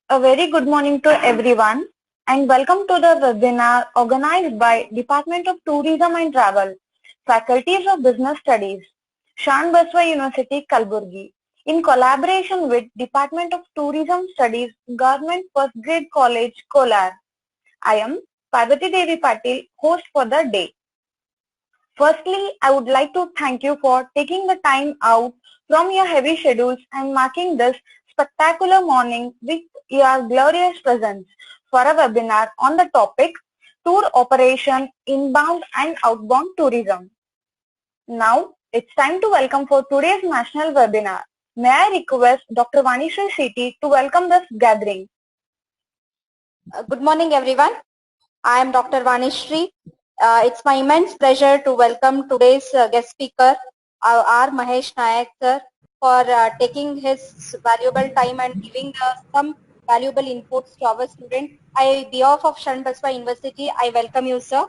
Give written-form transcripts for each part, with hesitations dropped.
A very good morning to everyone and welcome to the webinar organized by Department of Tourism and Travel, Faculties of Business Studies, Shan Baswa University, Kalburgi, in collaboration with Department of Tourism Studies, Government First Grade College, Kolar. I am Parvati Devi Patil, host for the day. Firstly, I would like to thank you for taking the time out from your heavy schedules and marking this spectacular morning with your glorious presence for a webinar on the topic Tour Operation Inbound and Outbound Tourism. Now, it's time to welcome for today's national webinar. May I request Dr. Vanishri Sethi to welcome this gathering. Good morning, everyone. I am Dr. Vanishri. It's my immense pleasure to welcome today's guest speaker, R. Mahesh Nayak sir, for taking his valuable time and giving some valuable inputs to our students. On behalf of Shan Baswa University, I welcome you, sir.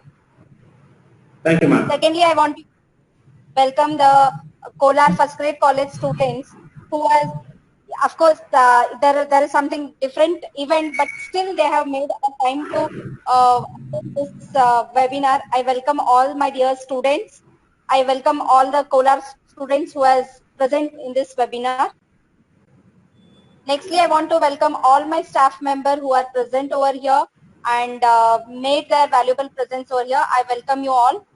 Thank you, ma'am. Secondly, I want to welcome the Kolar First Grade College students who has, of course, there is something different event, but still they have made a time to this webinar. I welcome all my dear students. I welcome all the Kolar students who are present in this webinar. Nextly, I want to welcome all my staff members who are present over here and made their valuable presence over here. I welcome you all.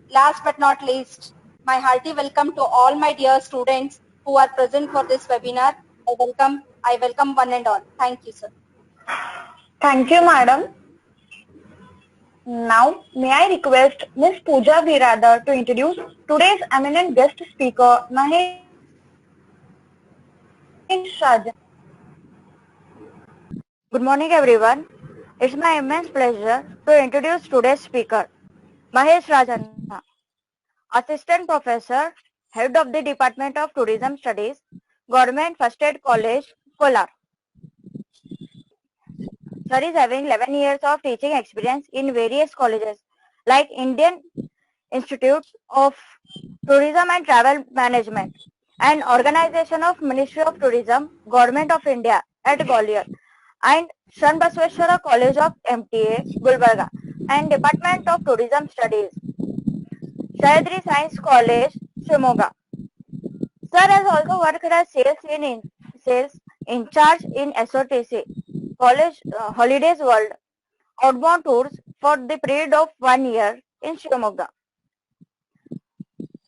Last but not least, my hearty welcome to all my dear students who are present for this webinar. I welcome one and all. Thank you, sir. Thank you, madam. Now, may I request Ms. Pooja Biradar to introduce today's eminent guest speaker, Mahesh Rajan. Good morning, everyone. It's my immense pleasure to introduce today's speaker, Mahesh Rajan, Assistant Professor, Head of the Department of Tourism Studies, Government First Aid College, Kolar. Sir is having 11 years of teaching experience in various colleges like Indian Institute of Tourism and Travel Management and Organization of Ministry of Tourism, Government of India at Gwalior and Shan Basweshwara College of MTA, Gulbarga and Department of Tourism Studies, Sahyadri Science College, Shimoga. Sir has also worked as sales in charge in SOTC, College Holidays World, outbound tours for the period of 1 year in Shimoga.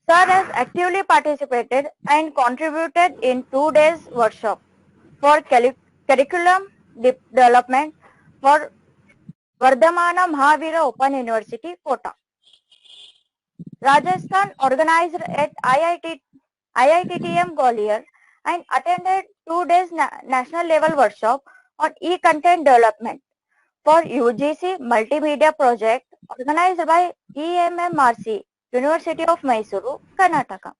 Sir has actively participated and contributed in 2 days workshop for curriculum development for Vardhamana Mahavira Open University, Kota. Rajasthan organized at IITTM Gwalior and attended 2 days national level workshop on e-content development for UGC multimedia project organized by EMMRC, University of Mysuru, Karnataka.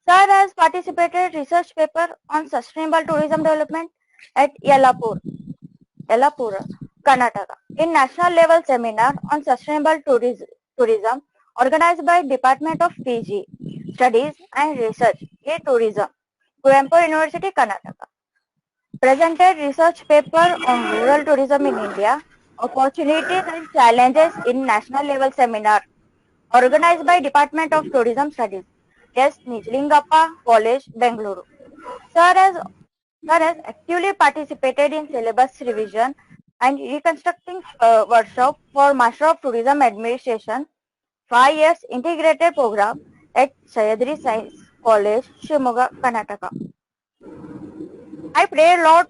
Sir has participated research paper on sustainable tourism development at Yellapur, Karnataka, in national level seminar on sustainable tourism organized by Department of PG, Studies and Research in Tourism, Coimbatore University, Karnataka. Presented research paper on rural tourism in India, opportunities and challenges in national level seminar organized by Department of Tourism Studies, Yes, Nijlingappa College, Bengaluru. Sir has actively participated in syllabus revision and reconstructing workshop for Master of Tourism Administration 5 years integrated program at Sahyadri Science College, Shimoga, Karnataka. I pray Lord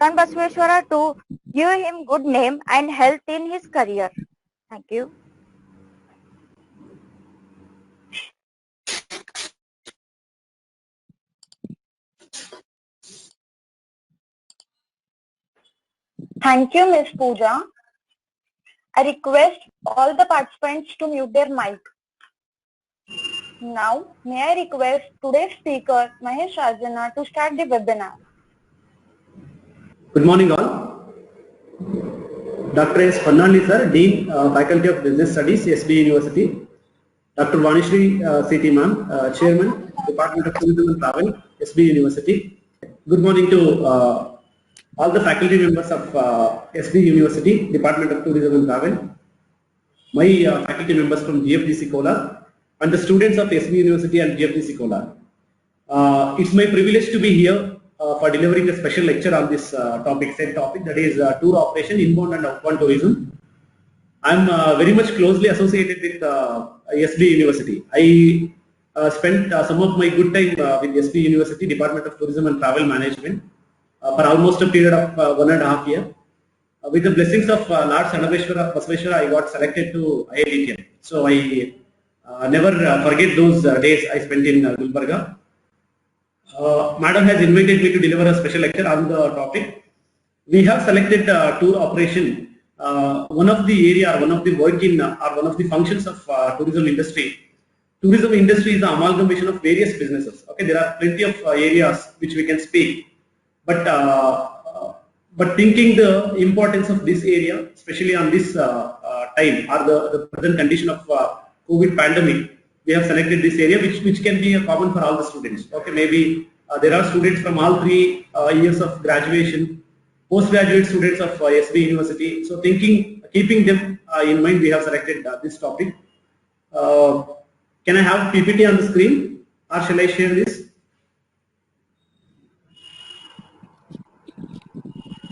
Shan Basweshwara to give him good name and health in his career. Thank you. Thank you, Ms. Pooja. I request all the participants to mute their mic. Now, may I request today's speaker, Mahesh Rajana, to start the webinar. Good morning, all. Dr. S. Pannani, sir, Dean, Faculty of Business Studies, SB University. Dr. Vanishri Sethi, ma'am, Chairman, Department of Tourism and Travel, SB University. Good morning to all the faculty members of SB University, Department of Tourism and Travel, my faculty members from GFDC Kolar, and the students of SB University and GFDC Kolar. It's my privilege to be here for delivering a special lecture on this said topic, that is tour operation, inbound and outbound tourism. I'm very much closely associated with SB University. I spent some of my good time with SB University, Department of Tourism and Travel Management, for almost a period of 1.5 years. With the blessings of Lord Sanabeshwara Basaveshwara, I got selected to IITM. So I never forget those days I spent in Gulbarga. Madam has invited me to deliver a special lecture on the topic. We have selected tour operation. One of the area, one of the work in or one of the functions of tourism industry. Tourism industry is the amalgamation of various businesses. Okay, there are plenty of areas which we can speak, but thinking the importance of this area, especially on this time or the present condition of COVID pandemic, we have selected this area which can be common for all the students. Okay, maybe there are students from all 3 years of graduation, postgraduate students of SB University. So keeping them in mind, we have selected this topic. Can I have PPT on the screen, or shall I share this?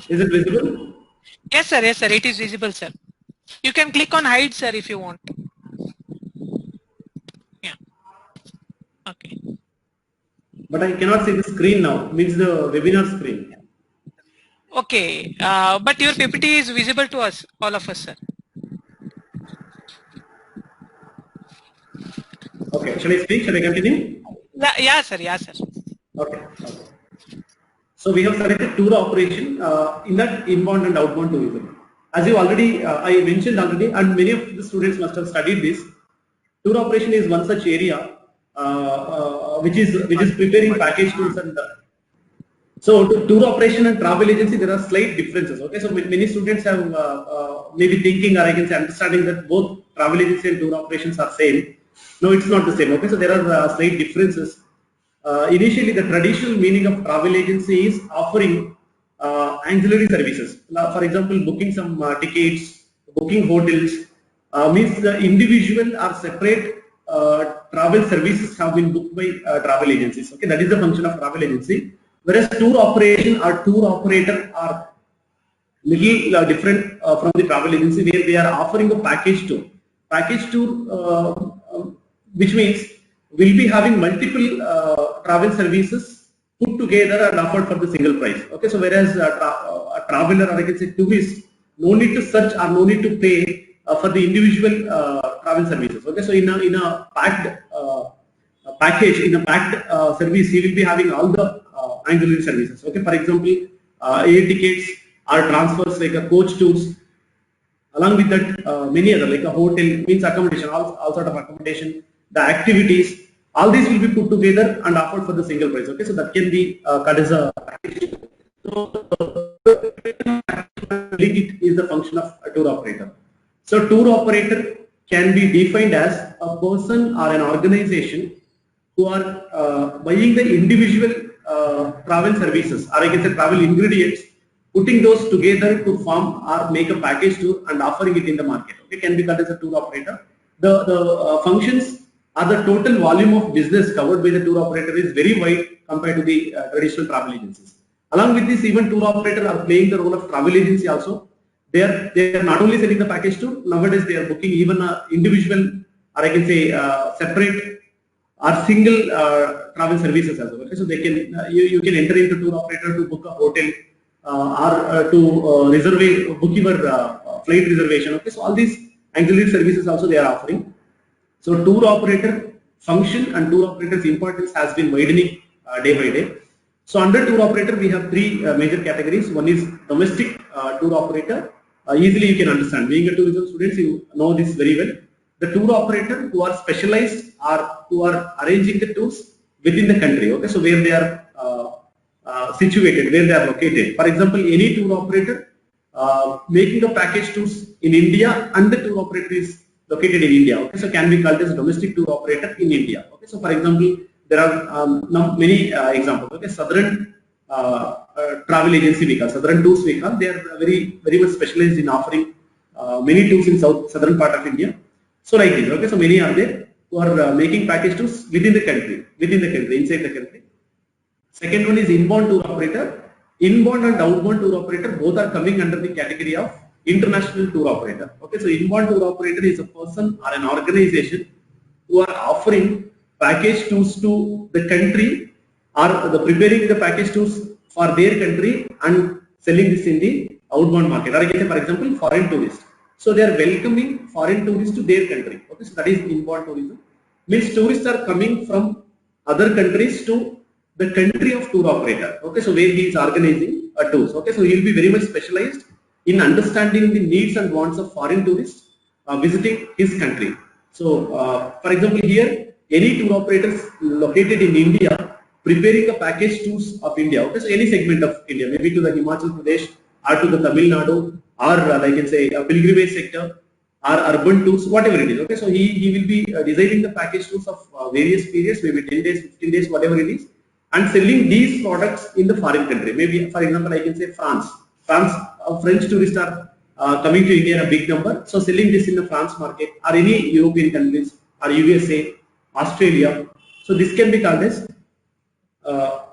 Is it visible? Yes, sir. Yes, sir. It is visible, sir. You can click on hide, sir, if you want. Yeah. Okay. But I cannot see the screen now. Means the webinar screen. Okay. But your PPT is visible to us, all of us, sir. Okay. Shall I speak? Shall I continue? Yeah, sir. Yeah, sir. Okay. So we have selected tour operation in that inbound and outbound tourism. As you already, I mentioned already, and many of the students must have studied this. Tour operation is one such area which is preparing package tours and. So tour operation and travel agency, there are slight differences. Okay, so many students have maybe thinking, or I can say understanding, that both travel agency and tour operations are same. No, it's not the same. Okay, so there are slight differences. Initially, the traditional meaning of travel agency is offering ancillary services. Now, for example, booking some tickets, booking hotels, means the individual or separate travel services have been booked by travel agencies. Okay, that is the function of travel agency. Whereas tour operation or tour operator are little different from the travel agency, where they are offering a package tour. Package tour, which means we'll be having multiple travel services put together and offered for the single price. Okay, so whereas a traveler, or I can say tourist, no need to search or no need to pay for the individual travel services. Okay, so in a packed package, in a packed service, he will be having all the ancillary services. Okay, for example, air tickets or transfers like a coach tours. Along with that, many other, like a hotel, means accommodation, all sort of accommodation, the activities, all these will be put together and offered for the single price. Okay, so that can be cut as a package. So it is the function of a tour operator. So tour operator can be defined as a person or an organization who are buying the individual travel services, or I can say travel ingredients, putting those together to form or make a package tour and offering it in the market. Okay, can be called as a tour operator. The functions or the total volume of business covered by the tour operator is very wide compared to the traditional travel agencies. Along with this, even tour operators are playing the role of travel agency also. They are not only selling the package tour, nowadays they are booking even individual, or I can say separate or single travel services as well. Okay, so they can you can enter into tour operator to book a hotel or to book your flight reservation. Okay, so all these ancillary services also they are offering. So tour operator function and tour operator's importance has been widening day by day. So under tour operator, we have 3 major categories. One is domestic tour operator. Easily you can understand. Being a tourism student, you know this very well. The tour operator who are specialized or who are arranging the tours within the country. Okay, so where they are situated, where they are located. For example, any tour operator making a package tours in India, and the tour operator is located in India. Okay, so can be called as a domestic tour operator in India. Okay, so for example, there are many examples. Okay, Southern travel agency we call Southern Tours we call. They are very much specialized in offering many tours in southern part of India. So like this, okay. So many are there who are making package tours within the country, inside the country. Second one is inbound tour operator. Inbound and outbound tour operator both are coming under the category of international tour operator. Okay, so inbound tour operator is a person or an organization who are offering package tours to the country, or preparing the package tours for their country and selling this in the outbound market. Or I can say, for example, foreign tourists. So they are welcoming foreign tourists to their country. Okay, so that is inbound tourism. Means tourists are coming from other countries to the country of tour operator. Okay, so where he is organizing a tours. Okay, so he will be very much specialized in understanding the needs and wants of foreign tourists visiting his country. So, for example, here any tour operators located in India preparing a package tours of India. Okay, so any segment of India, maybe to the Himachal Pradesh or to the Tamil Nadu, or like I can say a pilgrimage sector or urban tours, whatever it is. Okay, so he will be designing the package tours of various periods, maybe 10 days, 15 days, whatever it is, and selling these products in the foreign country. Maybe, for example, I can say France. French tourists are coming to India in a big number. So selling this in the France market or any European countries or USA, Australia. So this can be called as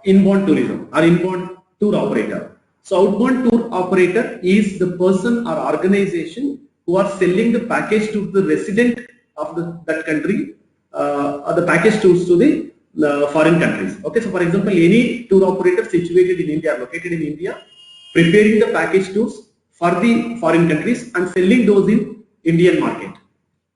inbound tourism or inbound tour operator. So outbound tour operator is the person or organization who are selling the package to the resident of that country or the package tours to the foreign countries. Okay, so for example, any tour operator situated in India, located in India, preparing the package tours for the foreign countries and selling those in Indian market.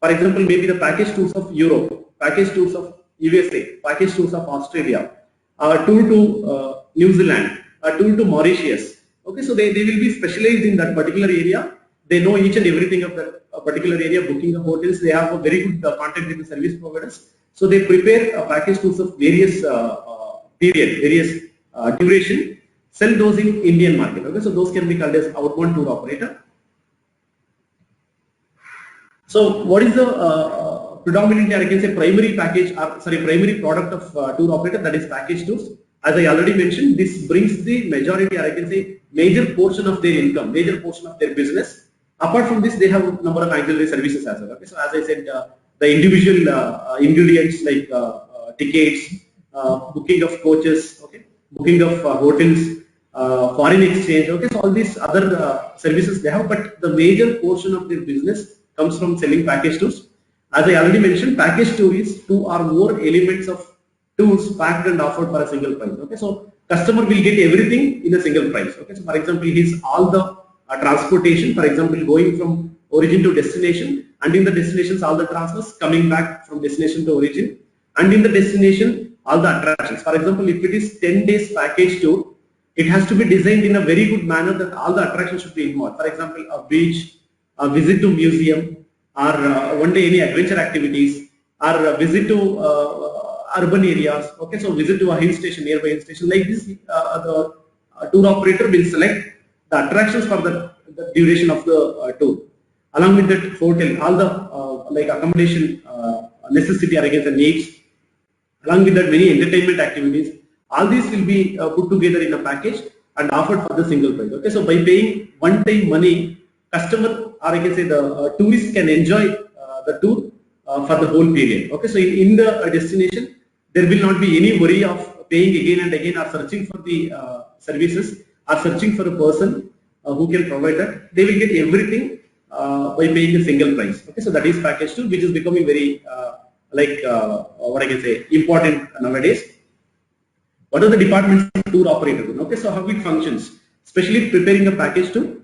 For example, maybe the package tours of Europe, package tours of USA, package tours of Australia, tour to New Zealand, tour to Mauritius. Okay, so they will be specialized in that particular area. They know each and everything of that particular area, booking the hotels. They have a very good contact with the service providers. So they prepare a package tours of various period, various duration, sell those in Indian market. Okay, so those can be called as outbound tour operator. So what is the predominantly, I can say, primary primary product of tour operator, that is package tours. As I already mentioned, this brings the majority, or I can say major portion of their income, major portion of their business. Apart from this, they have a number of auxiliary services as well. Okay, so as I said, the individual ingredients like tickets, booking of coaches, okay, booking of hotels, foreign exchange. Okay, so all these other services they have, but the major portion of their business comes from selling package tours. As I already mentioned, package tour is 2 or more elements of tours packed and offered for a single price. Okay, so customer will get everything in a single price. Okay, so for example, his all the transportation, for example, going from origin to destination, and in the destinations all the transfers, coming back from destination to origin, and in the destination all the attractions. For example, if it is 10 days package tour, it has to be designed in a very good manner that all the attractions should be involved. For example, a beach, a visit to museum, or one day any adventure activities, or a visit to urban areas. Okay, so visit to a hill station, nearby hill station. Like this, the tour operator will select the attractions for the duration of the tour. Along with that hotel, all the like accommodation necessity, or I guess the needs. Along with that, many entertainment activities. All these will be put together in a package and offered for the single price. Okay, so by paying one-time money, customer, or I can say the tourist can enjoy the tour for the whole period. Okay, so in the destination, there will not be any worry of paying again and again or searching for the services or searching for a person who can provide that. They will get everything by paying a single price. Okay, so that is package tour, which is becoming very what I can say important nowadays. What are the departments of tour operator? Okay, so how it functions, especially preparing a package tour.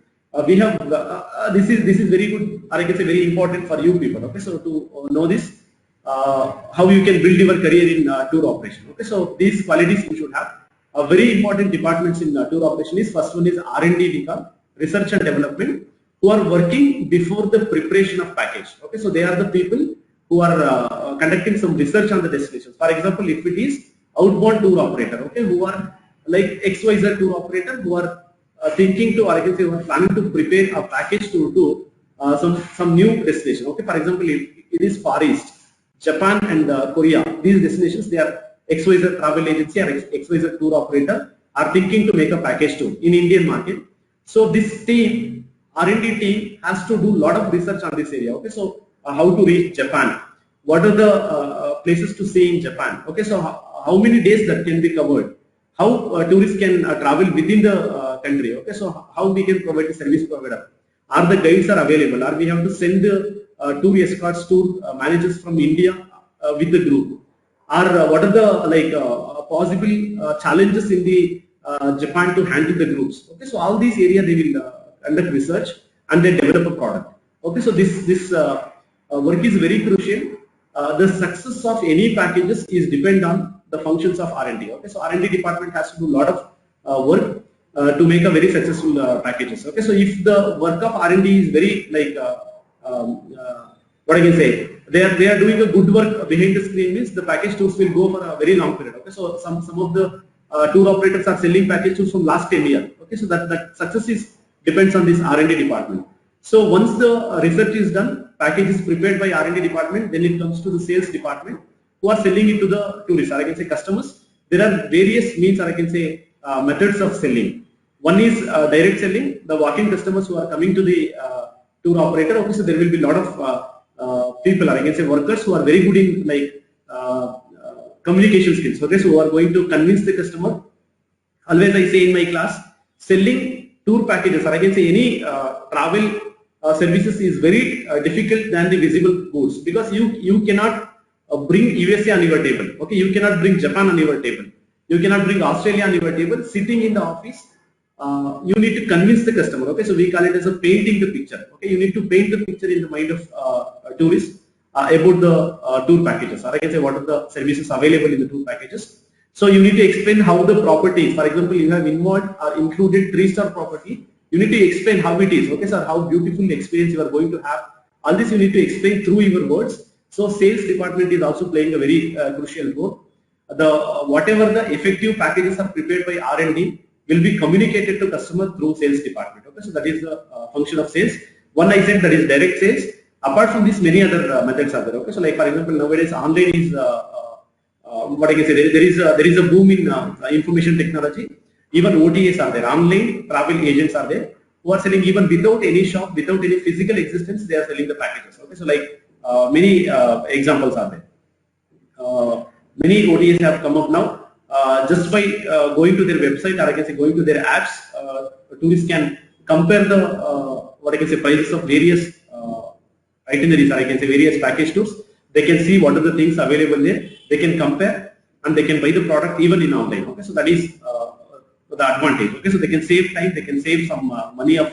We have this is very good, or I can say very important for you people. Okay, so to know this, how you can build your career in tour operation. Okay, so these qualities you should have. Very important departments in tour operation is, first one is R&D, we call research and development, who are working before the preparation of package. Okay, so they are the people who are conducting some research on the destinations. For example, if it is outbound tour operator, okay, who are like XYZ tour operator, who are thinking to, or I can say, who are planning to prepare a package tour to some new destination. Okay, for example, if it is Far East, Japan and Korea, these destinations, they are XYZ travel agency or XYZ tour operator are thinking to make a package tour in Indian market. So this team, R&D team, has to do a lot of research on this area. Okay, so how to reach Japan? What are the places to see in Japan? Okay, so how many days that can be covered? How tourists can travel within the country? Okay, so how we can provide the service provider? Are the guides are available? Or we have to send the tour escorts, tour managers from India with the group? Or what are the possible challenges in the Japan to handle the groups? Okay, so all these areas they will conduct research and they develop a product. Okay, so this work is very crucial. The success of any packages is depend on the functions of R&D. Okay, so R&D department has to do a lot of work to make a very successful packages. Okay, so if the work of R&D is very what I can say, they are doing a good work behind the screen, means the package tours will go for a very long period. Okay, so some of the tour operators are selling package tours from last 10 years. Okay, so that success is depends on this R&D department. So once the research is done, package is prepared by R&D department, then it comes to the sales department who are selling it to the tourists, or I can say customers. There are various means, or I can say methods of selling. One is direct selling, the walk-in customers who are coming to the tour operator. Okay, so there will be a lot of people, or I can say workers, who are very good in communication skills. Okay, so who are going to convince the customer. Always I say in my class, selling tour packages, or I can say any travel services is very difficult than the visible goods, because you cannot bring USA on your table. Okay, you cannot bring Japan on your table. You cannot bring Australia on your table. Sitting in the office, you need to convince the customer. Okay, so we call it as a painting the picture. Okay, you need to paint the picture in the mind of tourists about the tour packages, or I can say what are the services available in the tour packages. So you need to explain how the property, for example, you have involved or included 3-star property. You need to explain how it is. Okay, sir, how beautiful experience you are going to have. All this you need to explain through your words. So sales department is also playing a very crucial role. Whatever the effective packages are prepared by R&D will be communicated to customer through sales department. Okay, so that is the function of sales. One I said, that is direct sales. Apart from this, many other methods are there. Okay, so like for example, nowadays online is what I can say, there is a boom in information technology. Even OTAs are there, online travel agents are there, who are selling even without any shop, without any physical existence, they are selling the packages. Okay, so like many examples are there. Many OTAs have come up now. Just by going to their website, or I can say going to their apps, tourists can compare the what I can say prices of various itineraries, or I can say various package tours. They can see what are the things available there. They can compare and they can buy the product even in online. Okay, so that is the advantage. Okay, so they can save time, they can save some money of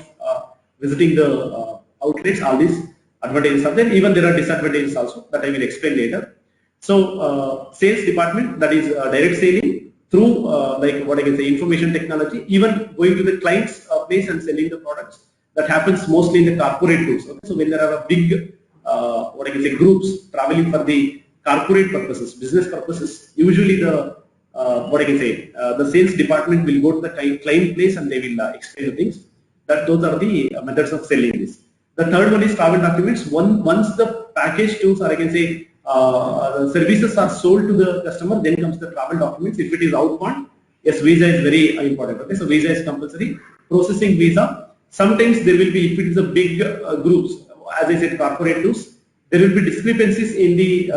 visiting the outlets. All these advantages are there. Even there are disadvantages also that I will explain later. So sales department, that is direct selling through like what I can say information technology, even going to the client's place and selling the products. That happens mostly in the corporate tours. Okay, so when there are a big what I can say groups traveling for the corporate purposes, business purposes, usually the what I can say the sales department will go to the client place and they will explain the things. Those are the methods of selling this. The third one is travel documents. Once the package tours, or I can say the services are sold to the customer, then comes the travel documents. If it is outbound, yes, visa is very important. Okay, so visa is compulsory. Processing visa. Sometimes there will be, if it is a big groups, as I said, corporate tours, there will be discrepancies in the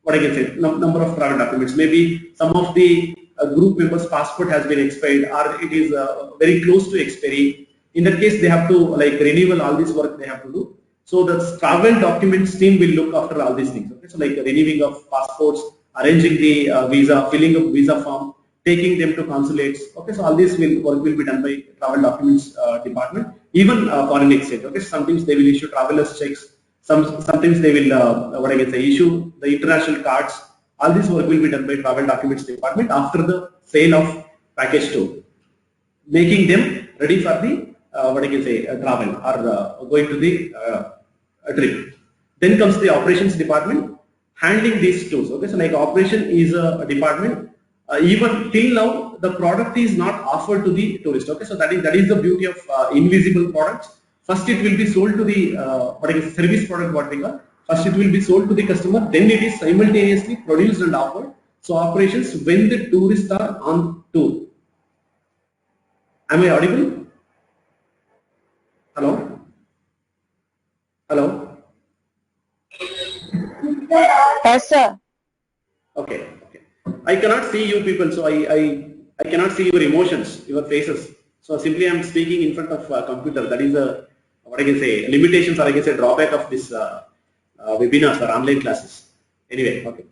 what I can say number of travel documents. Maybe some of the group members' passport has been expired, or it is very close to expiry. In that case, they have to like renewal, all this work they have to do. So the travel documents team will look after all these things. Okay, so like renewing of passports, arranging the visa, filling up visa form, taking them to consulates. Okay, so all this work will be done by travel documents department. Even foreign exchange. Okay, sometimes they will issue travelers checks. Sometimes they will what I can say issue the international cards. All this work will be done by travel documents department after the sale of package tour, making them ready for the what I can say travel or going to the trip. Then comes the operations department handling these tours. Okay, so like operation is a department. Even till now, the product is not offered to the tourist. Okay, so that is the beauty of invisible products. First, it will be sold to the what is service product, what we call. First, it will be sold to the customer. Then it is simultaneously produced and offered. So operations when the tourists are on tour. Am I audible? Hello? Hello? Yes, sir. Okay. Okay. I cannot see you people, so I cannot see your emotions, your faces. So simply I'm speaking in front of a computer. That is a, what I can say, limitations, or I can say drawback of this webinars or online classes. Anyway, okay.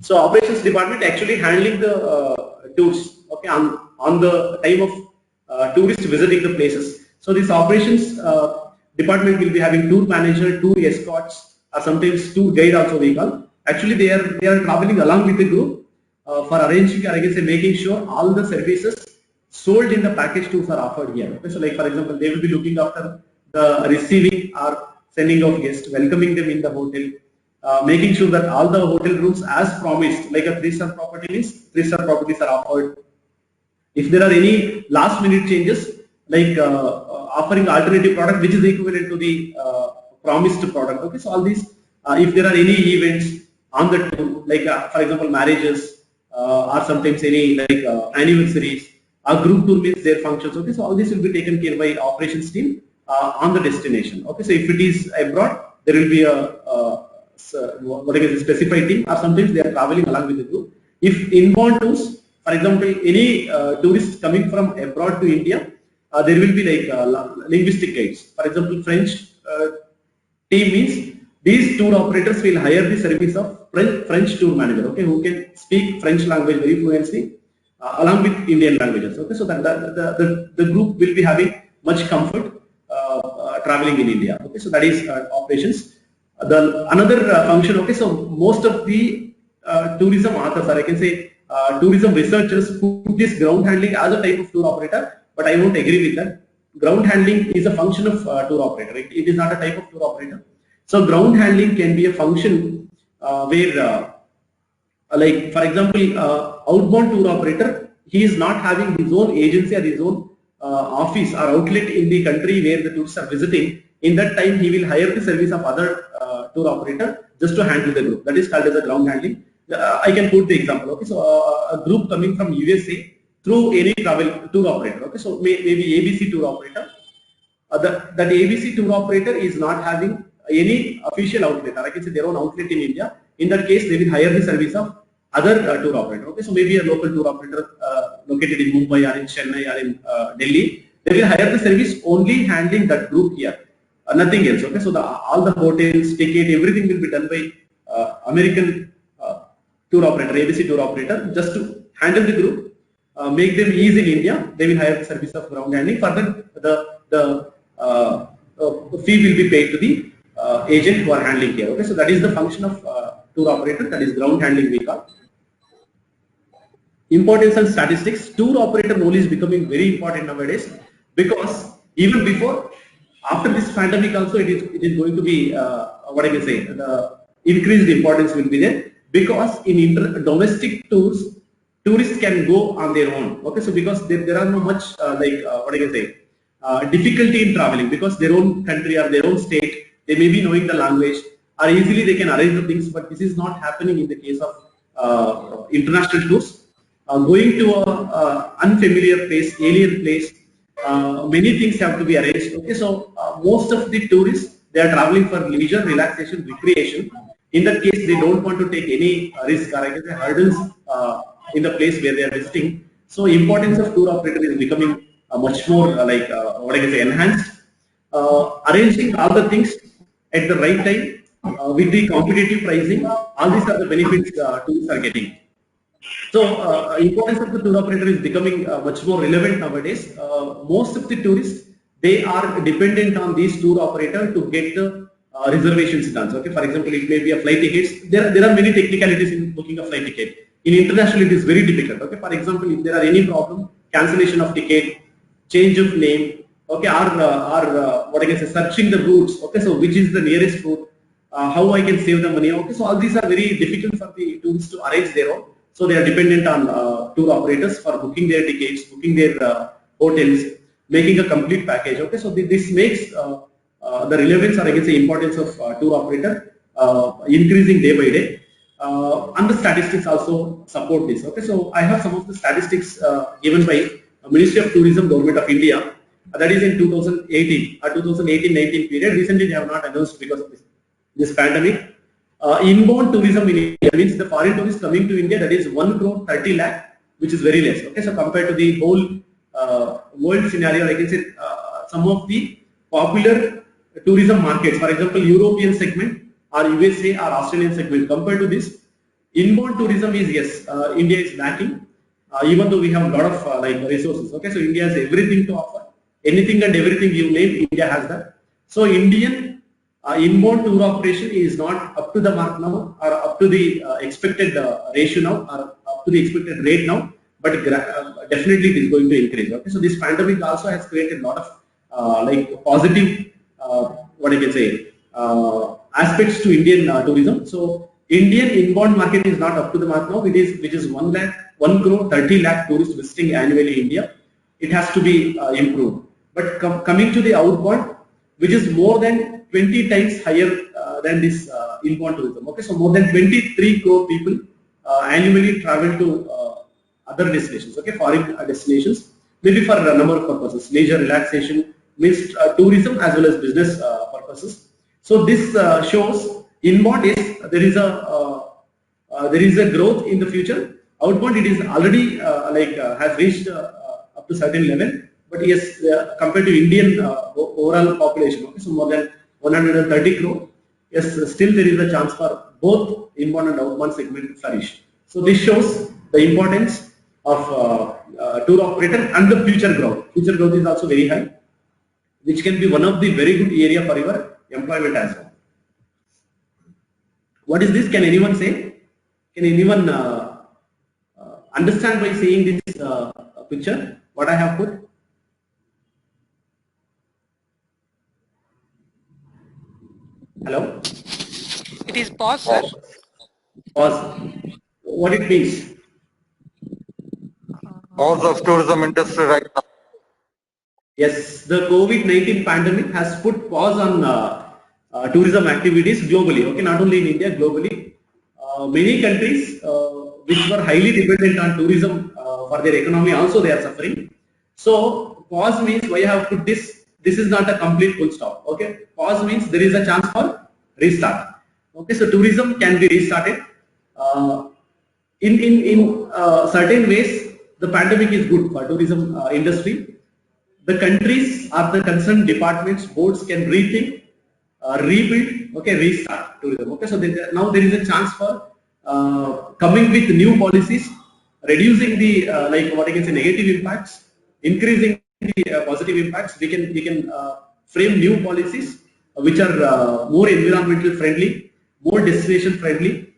So operations department actually handling the tours, okay, on the time of tourists visiting the places. So this operations department will be having tour manager, tour escorts, or sometimes tour guide also we call. Actually, they are traveling along with the group for arranging, or I can say making sure all the services sold in the package tours are offered here. Okay, so like for example, they will be looking after the receiving or sending of guests, welcoming them in the hotel, making sure that all the hotel rooms as promised, like a 3-star property means 3-star properties are offered. If there are any last minute changes, like offering alternative product which is equivalent to the promised product. Okay, so all these, if there are any events on the tour, like for example marriages or sometimes any like anniversaries, a group tour means their functions. Okay, so all this will be taken care by operations team on the destination. Okay, so if it is abroad, there will be a what is a specified team, or sometimes they are traveling along with the group. If inbound tours, for example, any tourists coming from abroad to India, there will be like linguistic guides. For example, French team means these tour operators will hire the service of French tour manager, okay, who can speak French language very fluently along with Indian languages. Okay, so that the group will be having much comfort traveling in India. Okay, so that is operations. Another function. Okay, so most of the tourism authors, or I can say tourism researchers, put this ground handling as a type of tour operator, but I won't agree with that. Ground handling is a function of tour operator. It is not a type of tour operator. So ground handling can be a function where, like for example, outbound tour operator, he is not having his own agency or his own office or outlet in the country where the tourists are visiting. In that time, he will hire the service of other tour operator just to handle the group. That is called as a ground handling. I can put the example. Okay, so a group coming from USA through any travel tour operator. Okay, so maybe ABC tour operator. That ABC tour operator is not having any official outlet, or I can say their own outlet in India. In that case, they will hire the service of other tour operator. Okay, so maybe a local tour operator located in Mumbai or in Chennai or in Delhi, they will hire the service only handling that group here, nothing else. Okay, so all the hotels, ticket, everything will be done by American tour operator, ABC tour operator, just to handle the group, make them ease in India. They will hire the service of ground handling. Further, the fee will be paid to the agent who are handling here. Okay, so that is the function of tour operator. That is ground handling we call. Importance and statistics. Tour operator role is becoming very important nowadays, because even before, after this pandemic also, it is going to be what I can say, the increased importance will be there, because in domestic tours, tourists can go on their own. Okay, so because there are no much like what I can say, difficulty in traveling, because their own country or their own state, they may be knowing the language, or easily they can arrange the things. But this is not happening in the case of international tours. Going to a unfamiliar place, alien place, many things have to be arranged. Okay, so most of the tourists, they are traveling for leisure, relaxation, recreation. In that case, they don't want to take any risk, or I can say hurdles in the place where they are visiting. So importance of tour operator is becoming much more like what I can say, enhanced. Arranging all the things at the right time with the competitive pricing, all these are the benefits tourists are getting. So importance of the tour operator is becoming much more relevant nowadays. Most of the tourists, they are dependent on these tour operator to get the reservations done. So, okay, for example, it may be a flight tickets. There are many technicalities in booking a flight ticket. In international, it is very difficult. Okay, for example, if there are any problem, cancellation of ticket, change of name, okay, or what I can say, searching the routes. Okay, so which is the nearest route, how I can save the money. Okay, so all these are very difficult for the tourists to arrange their own. So they are dependent on tour operators for booking their tickets, booking their hotels, making a complete package. Okay, so this makes the relevance, or I can say importance of tour operator increasing day by day. And the statistics also support this. Okay, so I have some of the statistics given by Ministry of Tourism, Government of India. That is in 2018 or 2018-19 period. Recently they have not announced because of this pandemic. Inbound tourism in India means the foreign tourists coming to India, that is 1 crore 30 lakh, which is very less. Okay, so compared to the whole world scenario, I can say some of the popular tourism markets, for example, European segment or USA or Australian segment, compared to this, inbound tourism is, yes, India is lacking, even though we have a lot of like resources. Okay, so India has everything to offer. Anything and everything you name, India has that. So Indian inbound tour operation is not up to the mark now, or up to the expected ratio now, or up to the expected rate now, but definitely it is going to increase. Okay, so this pandemic also has created a lot of like positive, what I can say, aspects to Indian tourism. So Indian inbound market is not up to the mark now. It is, which is 1 crore 30 lakh tourists visiting annually India. It has to be improved. But coming to the outbound, which is more than 20 times higher than this inbound tourism. Okay, so more than 23 crore people annually travel to other destinations. Okay, foreign destinations, maybe for a number of purposes, leisure, relaxation, mixed tourism as well as business purposes. So this shows inbound is there is a growth in the future. Outbound, it is already has reached up to certain level, but yes, compared to Indian overall population, okay, so more than 130 crore, yes, still there is a chance for both inbound and outbound segment to flourish. So this shows the importance of tour operator and the future growth. Future growth is also very high, which can be one of the very good area for your employment as well. What is this? Can anyone say? Can anyone understand by seeing this picture what I have put? Hello? It is pause, sir. Pause. What it means? Pause of tourism industry right now. Yes, the COVID-19 pandemic has put pause on tourism activities globally. Okay, not only in India, globally. Many countries which were highly dependent on tourism for their economy, also they are suffering. So pause means why I have put this. This is not a complete full stop. Okay, pause means there is a chance for restart. Okay, so tourism can be restarted. In certain ways, the pandemic is good for tourism industry. The countries or the concerned departments, boards can rethink, rebuild, okay, restart tourism. Okay, so now there is a chance for coming with new policies, reducing the like what I can say negative impacts, increasing the positive impacts. We can frame new policies which are more environmental friendly, more destination friendly.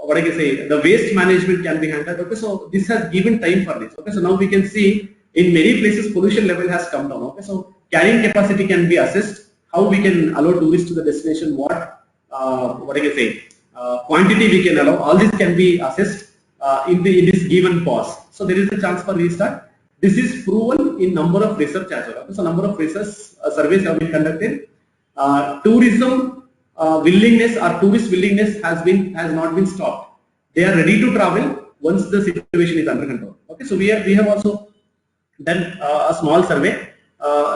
What I can say, the waste management can be handled. Okay, so this has given time for this. Okay, so now we can see in many places pollution level has come down. Okay, so carrying capacity can be assessed. How we can allow tourists to the destination? What I can say, quantity we can allow. All this can be assessed in this given pause. So there is a chance for restart. This is proven in number of research as well. So number of research surveys have been conducted. Tourism willingness or tourist willingness has not been stopped. They are ready to travel once the situation is under control. Okay, so we have also done a small survey.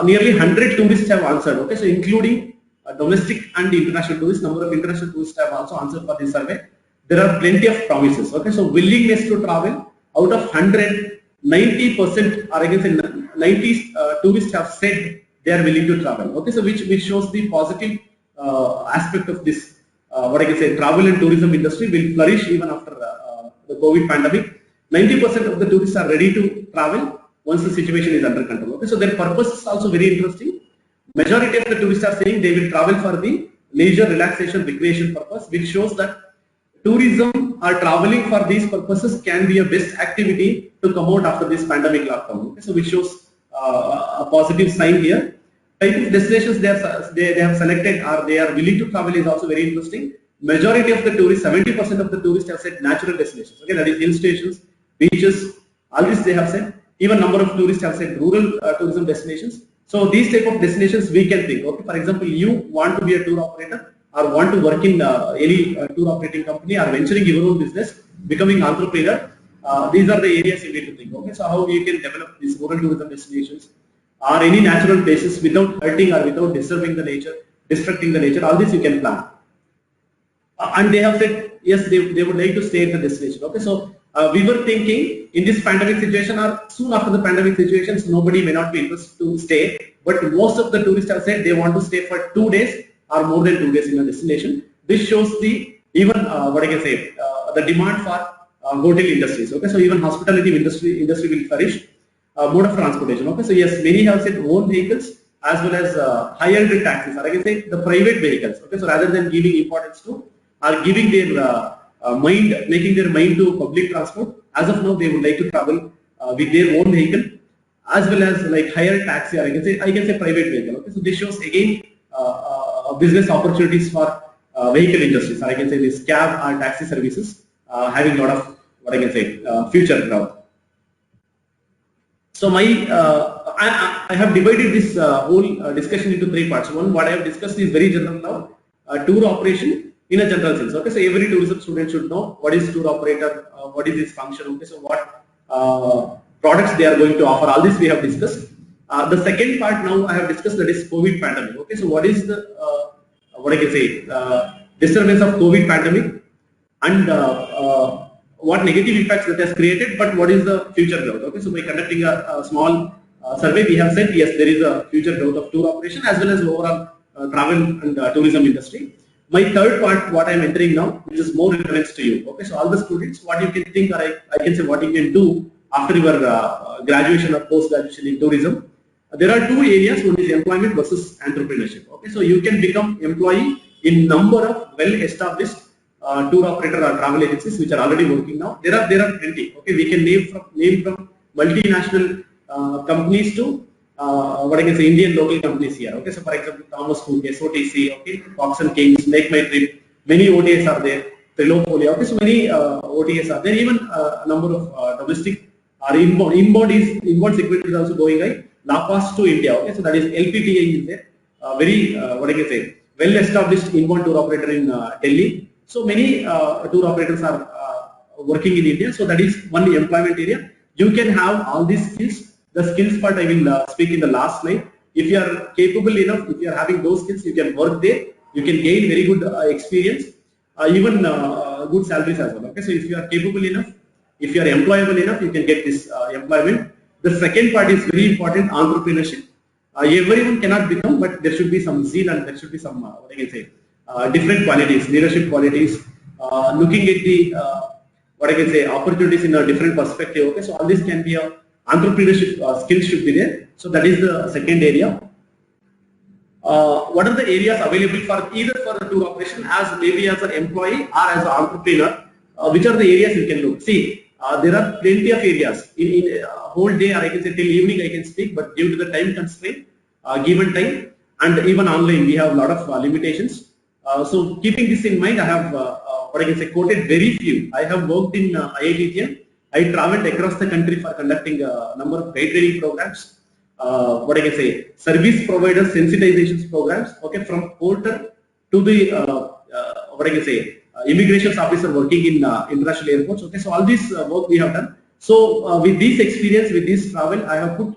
Nearly 100 tourists have answered. Okay, so including domestic and international tourists. Number of international tourists have also answered for this survey. There are plenty of promises. Okay, so willingness to travel, out of 100, 90%, or I can say 90 tourists have said they are willing to travel. Okay, so which shows the positive aspect of this. What I can say, travel and tourism industry will flourish even after the COVID pandemic. 90% of the tourists are ready to travel once the situation is under control. Okay, so their purpose is also very interesting. Majority of the tourists are saying they will travel for the leisure, relaxation, recreation purpose, which shows that tourism or traveling for these purposes can be a best activity to come out after this pandemic lockdown. Okay, so which shows a positive sign here. Type of destinations they have selected or they are willing to travel is also very interesting. Majority of the tourists, 70% of the tourists have said natural destinations. Okay, that is hill stations, beaches, all this they have said. Even number of tourists have said rural tourism destinations. So these type of destinations we can think. Okay, for example, you want to be a tour operator or want to work in any tour operating company or venturing your own business, becoming entrepreneur. these are the areas you need to think. Okay, so how you can develop these rural tourism destinations or any natural places without hurting or without disturbing the nature, destructing the nature. All this you can plan. And they have said yes, they would like to stay at the destination. Okay, so we were thinking in this pandemic situation or soon after the pandemic situations, nobody may not be interested to stay, but most of the tourists have said they want to stay for 2 days or more than 2 days in a destination. This shows the even what I can say the demand for hotel industries. Okay, so even hospitality industry will flourish. Mode of transportation. Okay, so yes, many have said own vehicles as well as hired taxis, or I can say the private vehicles. Okay, so rather than giving importance to or giving their making their mind to public transport, as of now they would like to travel with their own vehicle as well as like hired taxi, or I can say private vehicle. Okay, so this shows again business opportunities for vehicle industries, or I can say this cab or taxi services having a lot of what I can say future growth. So my I have divided this whole discussion into 3 parts. One, what I have discussed is very general now, tour operation in a general sense. Okay, so every tourism student should know what is tour operator, what is its function. Okay, so what products they are going to offer. All this we have discussed. The second part now I have discussed, that is COVID pandemic. Okay, so what is the what I can say disturbance of COVID pandemic and what negative impacts that has created, but what is the future growth. Okay, so by conducting a small survey, we have said yes, there is a future growth of tour operation as well as overall travel and tourism industry. My third part, what I am entering now, which is more relevant to you. Okay, so all the students, what you can think, or I can say what you can do after your graduation or post-graduation in tourism. There are 2 areas, one is employment versus entrepreneurship. Okay, so you can become employee in number of well-established tour operator or travel agencies which are already working now. There are plenty. Okay, we can name from multinational companies to what I can say Indian local companies here. Okay, so for example, Thomas Cook, SOTC, okay, Fox and Kings, Make My Trip, many OTAs are there. Trilopoly, okay, so many OTAs are there. Even a number of domestic or inbound segment is also going right. La Paz to India. Okay, so that is LPTA is there. Very what I can say well-established inbound tour operator in Delhi. So many tour operators are working in India. So that is one employment area. You can have all these skills. The skills part I will speak in the last slide. If you are capable enough, if you are having those skills, you can work there. You can gain very good experience, even good salaries as well. Okay, so if you are capable enough, if you are employable enough, you can get this employment. The second part is very important, entrepreneurship. Everyone cannot become, but there should be some zeal and there should be some what I can say different qualities, leadership qualities, looking at the what I can say opportunities in a different perspective. Okay, so all this can be a entrepreneurship skills should be there. So that is the second area. What are the areas available for either for a tour operation as maybe as an employee or as an entrepreneur? Which are the areas you can look? See, there are plenty of areas. In whole day, or I can say till evening I can speak, but due to the time constraint, given time, and even online we have a lot of limitations. So keeping this in mind, I have what I can say quoted very few. I have worked in IIT. I traveled across the country for conducting a number of paid training programs. What I can say service providers sensitizations programs. Okay, from porter to the what I can say immigration officer working in international airports. Okay, so all this work we have done. So with this experience, with this travel, I have put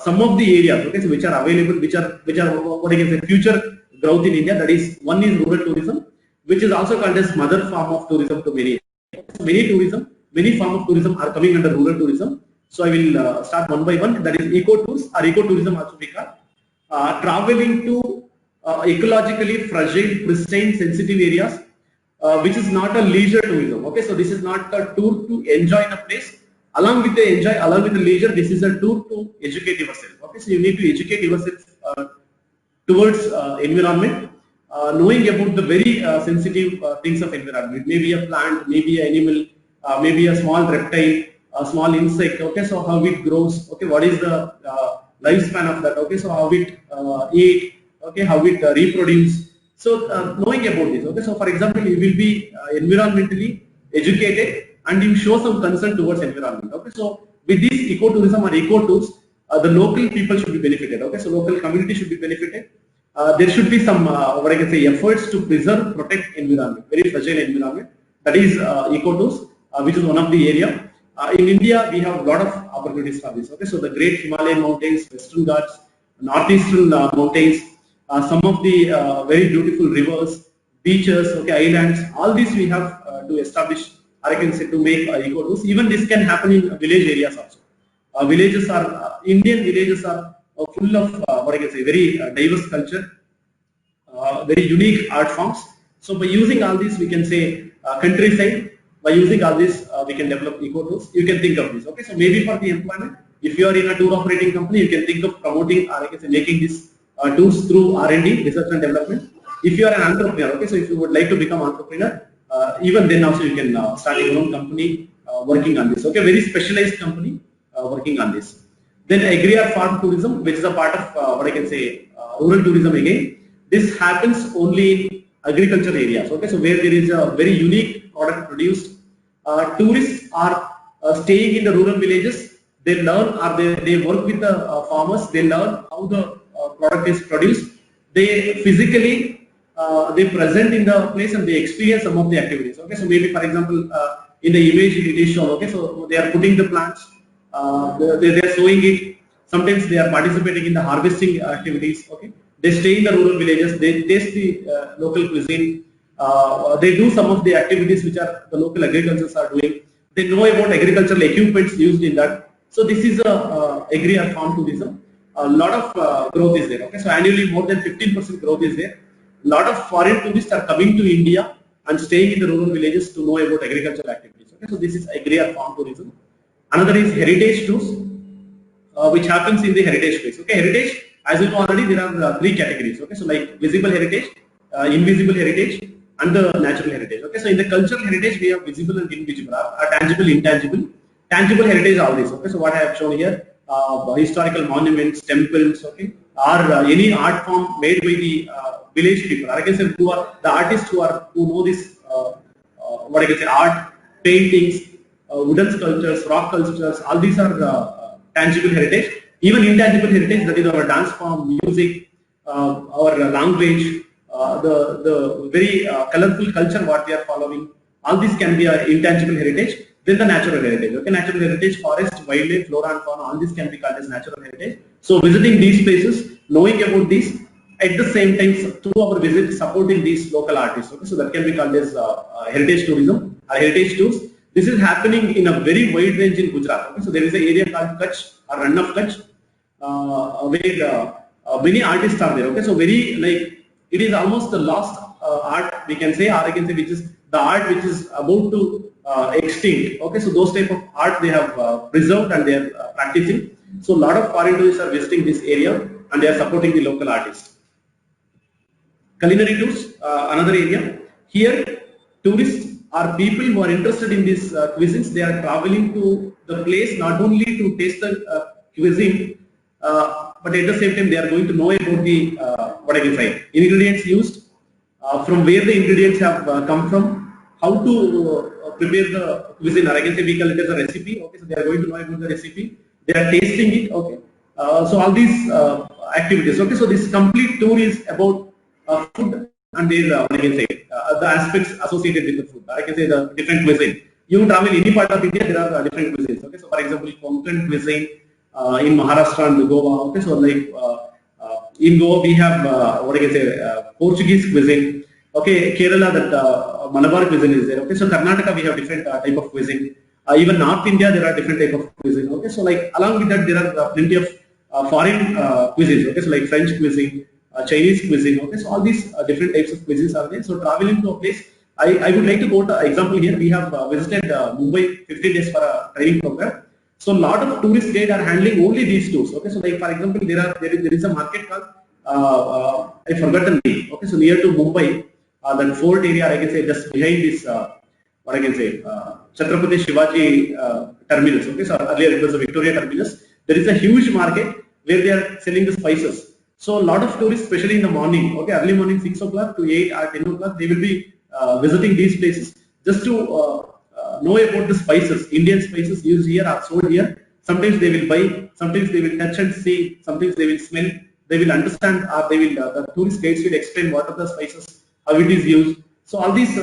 some of the areas, okay, so which are available, which are what I can say future growth in India. That is, one is rural tourism, which is also called as mother form of tourism to many. So many form of tourism are coming under rural tourism. So I will start one by one. That is eco tours or eco tourism also we call. Traveling to ecologically fragile, pristine, sensitive areas, which is not a leisure tourism. Okay, so this is not a tour to enjoy in a place. Along with the leisure, this is a tour to educate yourself. Okay, so you need to educate yourself towards environment, knowing about the very sensitive things of environment. Maybe a plant, maybe an animal, maybe a small reptile, a small insect. Okay, so how it grows. Okay, what is the lifespan of that? Okay, so how it eat. Okay, how it reproduce. So knowing about this. Okay, so for example, you will be environmentally educated and you show some concern towards environment. Okay, so with this ecotourism or eco tours, the local people should be benefited. Okay, so local community should be benefited. There should be some what I can say efforts to preserve, protect environment, very fragile environment. That is eco tours, which is one of the area. in India, we have a lot of opportunities for this. Okay, so the Great Himalayan Mountains, Western Ghats, Northeastern mountains, some of the very beautiful rivers, beaches, okay, islands. All these we have to establish, or I can say, to make eco-tours. Even this can happen in village areas also. Villages are Indian villages are full of what I can say, very diverse culture, very unique art forms. So by using all these, we can say countryside. By using all this, we can develop eco-tours. You can think of this. Okay, so maybe for the employment, if you are in a tour operating company, you can think of promoting, or I can say, making these tours through R&D, research and development. If you are an entrepreneur, okay, so if you would like to become entrepreneur, even then also you can start your own company working on this. Okay, very specialized company working on this. Then agri or farm tourism, which is a part of what I can say rural tourism again. This happens only in agriculture areas. Okay, so where there is a very unique product produced, tourists are staying in the rural villages. They learn, or they work with the farmers. They learn how the product is produced. They physically they present in the place and they experience some of the activities. Okay, so maybe for example in the image it is shown. Okay, so they are putting the plants, they are sowing it. Sometimes they are participating in the harvesting activities. Okay, they stay in the rural villages. They taste the local cuisine. They do some of the activities which are the local agricultures are doing. They know about agricultural equipments used in that. So this is a agri or farm tourism. A lot of growth is there. Okay, so annually more than 15% growth is there. A lot of foreign tourists are coming to India and staying in the rural villages to know about agricultural activities. Okay, so this is agri or farm tourism. Another is heritage tours, which happens in the heritage space. Okay, heritage, as you know already, there are three categories. Okay, so like visible heritage, invisible heritage, and the natural heritage. Okay, so in the cultural heritage, we have visible and invisible, tangible, intangible. Tangible heritage, all this. Okay, so what I have shown here, historical monuments, temples, okay, or any art form made by the village people. I can say who are the artists who know this, what I can say, art, paintings, wooden sculptures, rock sculptures. All these are tangible heritage. Even intangible heritage, that is our dance form, music, our language, the very colorful culture what we are following. All these can be intangible heritage. Then the natural heritage. Okay, natural heritage, forest, wildlife, flora and fauna, all this can be called as natural heritage. So visiting these places, knowing about these, at the same time through our visit, supporting these local artists. Okay, so that can be called as heritage tourism or heritage tours. This is happening in a very wide range in Gujarat. Okay, so there is an area called Kutch or Run of Kutch, where many artists are there. Okay, so very like it is almost the lost art we can say, or I can say which is the art which is about to extinct. Okay, so those type of art they have preserved and they are practicing. So a lot of foreign tourists are visiting this area and they are supporting the local artists. Culinary tours, another area. Here, tourists are people who are interested in these cuisines. They are traveling to the place not only to taste the cuisine, but at the same time they are going to know about the what I can say, ingredients used, from where the ingredients have come from, how to prepare the cuisine, or I can say we call it as a recipe. Okay, so they are going to know about the recipe. They are tasting it. Okay, so all these activities. Okay, so this complete tour is about food and their what I can say the aspects associated with the food. I can say the different cuisine. You travel any part of India, there are different cuisines. Okay, so for example, Konkan cuisine in Maharashtra and Goa. Okay, so like in Goa we have what I can say Portuguese cuisine. Okay, Kerala that Malabar cuisine is there. Okay, so Karnataka we have different type of cuisine. Even North India there are different type of cuisine. Okay, so like along with that there are plenty of foreign cuisines. Okay, so like French cuisine, Chinese cuisine. Okay, so all these different types of cuisines are there. So traveling to a place, I would like to quote an example here. We have visited Mumbai 15 days for a training program. So a lot of tourist guides are handling only these tours. Okay, so like for example there is a market called I forgot the name. Okay, so near to Mumbai. That fort area, I can say just behind this, what I can say, Chhatrapati Shivaji terminus. Okay, so earlier it was a Victoria terminus. There is a huge market where they are selling the spices. So a lot of tourists, especially in the morning, okay, early morning 6 o'clock to 8 or 10 o'clock, they will be visiting these places just to know about the spices. Indian spices used here are sold here. Sometimes they will buy, sometimes they will touch and see, sometimes they will smell, they will understand, or they will the tourist guides will explain what are the spices, how it is used. So all these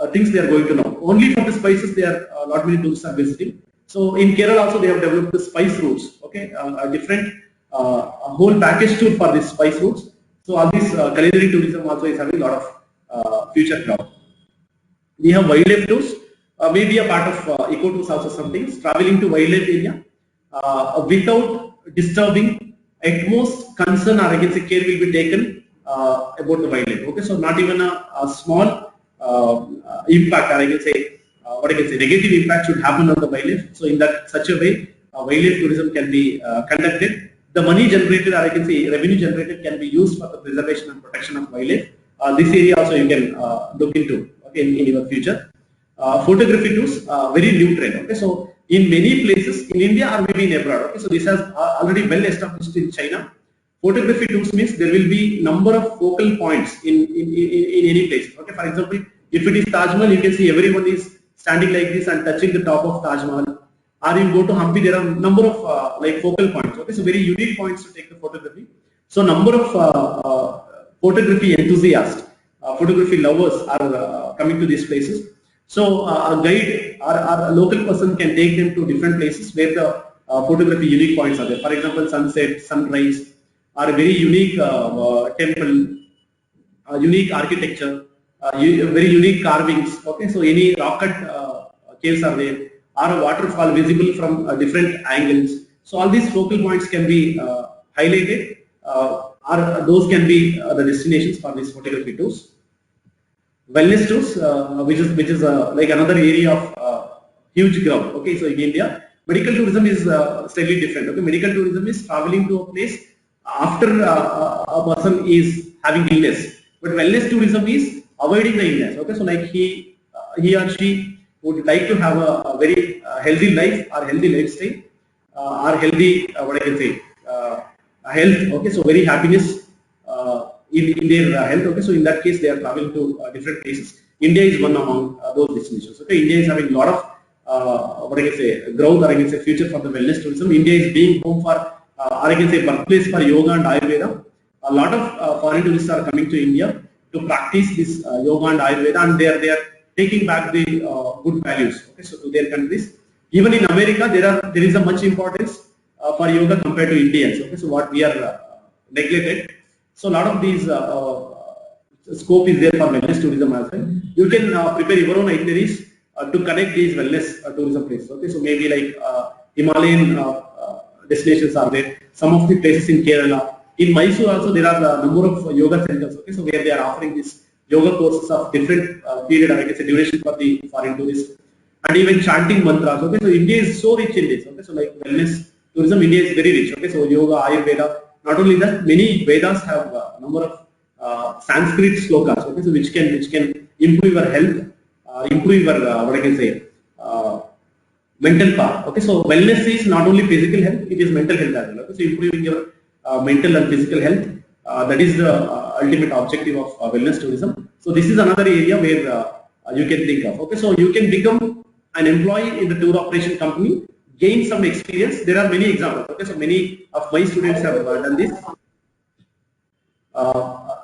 things they are going to know. Only for the spices, they are not many tourists are visiting. So in Kerala also, they have developed the spice routes. Okay, a different a whole package tour for these spice routes. So all this culinary tourism also is having a lot of future growth. We have wildlife tours, maybe a part of eco tours also sometimes, traveling to wildlife area without disturbing, at most concern or I can say care will be taken about the wildlife. Okay, so not even a small impact, or I can say what I can say negative impact should happen on the wildlife. So in that such a way, wildlife tourism can be conducted. The money generated, or I can say revenue generated, can be used for the preservation and protection of wildlife. This area also you can look into, okay, in your future. Photography tours, very new trend. Okay, so in many places in India or maybe in abroad. Okay, so this has already well established in China. Photography tours means there will be number of focal points in any place. Okay, for example, if it is Taj Mahal, you can see everyone is standing like this and touching the top of Taj Mahal. Or you go to Hampi, there are number of like focal points. Okay, so very unique points to take the photography. So number of photography enthusiasts, photography lovers are coming to these places. So a guide or a local person can take them to different places where the photography unique points are there. For example, sunset, sunrise, or a very unique temple, unique architecture, very unique carvings. Okay, so any rock cut caves are there, or a waterfall visible from different angles. So all these focal points can be highlighted, or those can be the destinations for these photography tours. Wellness tours, which is like another area of huge growth. Okay, so in India, medical tourism is slightly different. Okay, medical tourism is traveling to a place after a person is having illness, but wellness tourism is avoiding the illness. Okay, so like he or she would like to have a very healthy life or healthy lifestyle, or healthy what I can say health. Okay, so very happiness in their health. Okay, so in that case they are traveling to different places. India is one among those destinations. Okay, India is having a lot of what I can say growth, or I can say future for the wellness tourism. India is being home for or I can say birthplace for yoga and Ayurveda. A lot of foreign tourists are coming to India to practice this yoga and Ayurveda, and they are taking back the good values. Okay, so to their countries. Even in America, there is a much importance for yoga compared to Indians. Okay, so what we are neglected. So a lot of these scope is there for wellness tourism as well. You can prepare your own itineraries to connect these wellness tourism places. Okay, so maybe like Himalayan destinations are there. Some of the places in Kerala. In Mysore also there are a number of yoga centers. Okay, so where they are offering this yoga courses of different period, or I can say duration for the foreign tourists, and even chanting mantras. Okay, so India is so rich in this. Okay, so like wellness tourism, India is very rich. Okay, so yoga, Ayurveda. Not only that, many Vedas have a number of Sanskrit slokas. Okay, so which can improve your health, improve your what I can say mental power. Okay, so wellness is not only physical health; it is mental health as well. Okay, so improving your mental and physical health. That is the ultimate objective of wellness tourism. So this is another area where you can think of. Okay, so you can become an employee in the tour operation company, gain some experience. There are many examples. Okay, so many of my students have done this.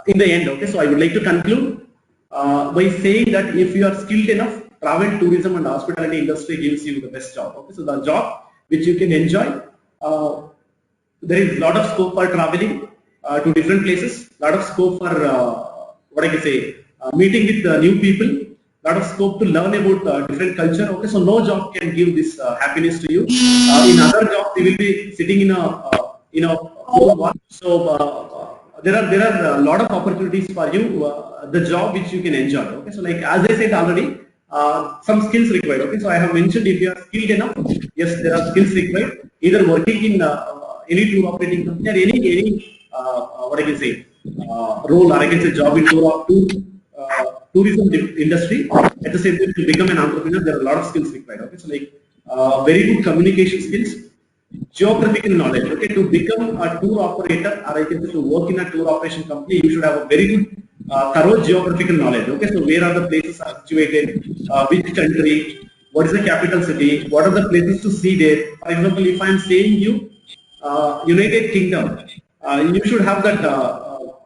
In the end, okay, so I would like to conclude by saying that if you are skilled enough, travel, tourism, and hospitality industry gives you the best job. Okay, so the job which you can enjoy. There is a lot of scope for traveling to different places. Lot of scope for what I can say meeting with new people. Lot of scope to learn about different culture. Okay, so no job can give this happiness to you. In other jobs, you will be sitting in a so there are a lot of opportunities for you. The job which you can enjoy. Okay, so like as I said already, some skills required. Okay, so I have mentioned if you are skilled enough, yes, there are skills required. Either working in any tour operating company or any what I can say role, or I can say job in tourism industry. At the same time, to become an entrepreneur, there are a lot of skills required. Okay, so like very good communication skills, geographical knowledge. Okay, to become a tour operator, or I can say to work in a tour operation company, you should have a very good thorough geographical knowledge. Okay, so where are the places are situated, which country, what is the capital city, what are the places to see there. For example, if I am saying you United Kingdom, you should have that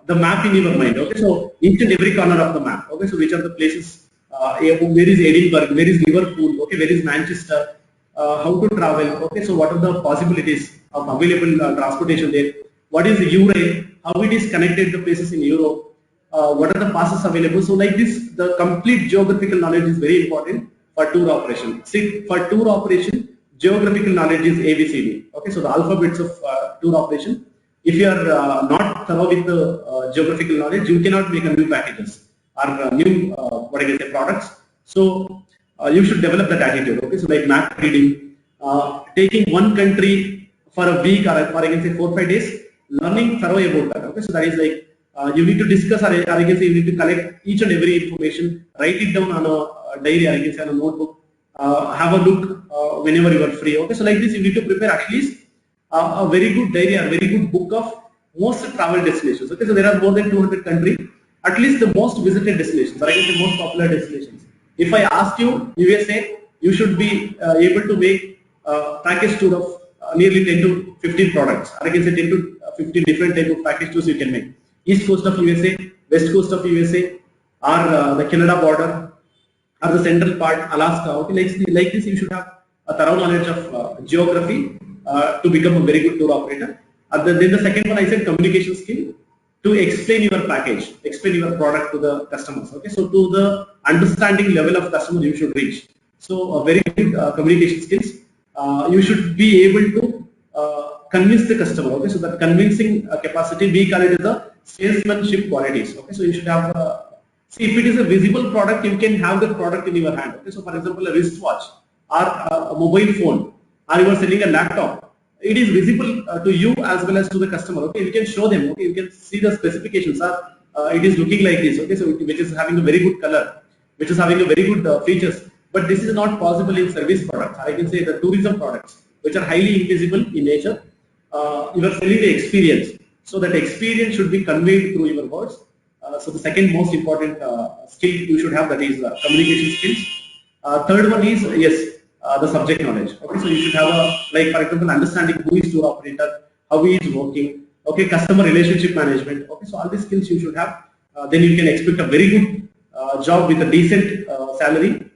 the map in your mind. Okay, so each and every corner of the map. Okay, so which are the places where is Edinburgh, where is Liverpool, okay, where is Manchester, how to travel, okay, so what are the possibilities of available transportation there, what is Europe, how it is connected to places in Europe, what are the passes available. So like this, the complete geographical knowledge is very important for tour operation. See, for tour operation, geographical knowledge is ABCD, okay, so the alphabets of tour operation. If you are not thorough with the geographical knowledge, you cannot make a new packages or new what I can say products. So you should develop that attitude. Okay, so like map reading, taking one country for a week or I can say 4 or 5 days, learning thorough about that. Okay, so that is like you need to discuss or I can say you need to collect each and every information, write it down on a diary or I can say on a notebook, have a look whenever you are free. Okay, so like this you need to prepare at least a very good diary, a very good book of most travel destinations. Okay, so there are more than 200 countries, at least the most visited destinations, or I can say most popular destinations. If I ask you USA, you should be able to make a package tour of nearly 10 to 15 products, or I can say 10 to 15 different type of package tours you can make. East coast of USA, west coast of USA, or the Canada border, or the central part, Alaska. Okay, like this, you should have a thorough knowledge of geography to become a very good tour operator. Then the second one I said communication skill, to explain your package, explain your product to the customers. Okay, so to the understanding level of customer you should reach. So a very good communication skills. You should be able to convince the customer. Okay, so that convincing capacity, we call it as a salesmanship qualities. Okay, so you should have. See, if it is a visible product, you can have the product in your hand. Okay, so for example, a wristwatch or a mobile phone, or you are selling a laptop. It is visible to you as well as to the customer. Okay, you can show them. Okay, you can see the specifications. It is looking like this. Okay, so which is having a very good color, which is having a very good features. But this is not possible in service products. I can say the tourism products, which are highly invisible in nature. You are selling the experience, so that experience should be conveyed through your words. So the second most important skill you should have, that is communication skills. Third one is the subject knowledge. Okay, so you should have like for example understanding who is tour operator, how he is working. Okay, customer relationship management. Okay, so all these skills you should have. Then you can expect a very good job with a decent salary,